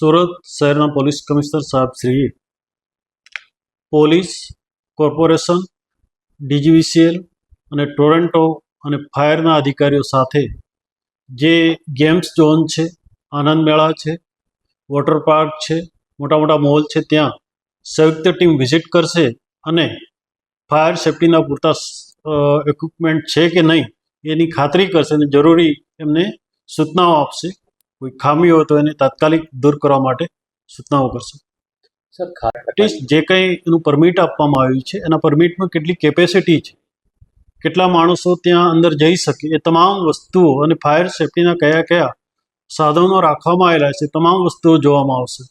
સુરત શહેરના police commissioner સાહેબ શ્રીએ પોલીસ કોર્પોરેશન, ડીજીવીસીએલ અને ટોરન્ટો અને ફાયરના અધિકારીઓ સાથે જે ગેમ્સ ઝોન છે, આનંદ મેળા છે, વોટર પાર્ક છે, મોટા મોટા મોલ છે, ત્યાં સંયુક્ત ટીમ વિઝિટ કરશે અને ફાયર સેફ્ટીના પૂરતા ઇક્વિપમેન્ટ છે કે નહીં એની ખાતરી કરશે અને જરૂરી એમને સૂચનાઓ આપશે. કોઈ ખામી હોય તો એને તાત્કાલિક દૂર કરવા માટે સૂચનાઓ કરશે. સર, જે કંઈ એનું પરમિટ આપવામાં આવ્યું છે એના પરમિટમાં કેટલી કેપેસિટી છે, કેટલા માણસો ત્યાં અંદર જઈ શકે, એ તમામ વસ્તુઓ અને ફાયર સેફ્ટીના કયા કયા સાધનો રાખવામાં આવેલા છે તમામ વસ્તુઓ જોવામાં આવશે.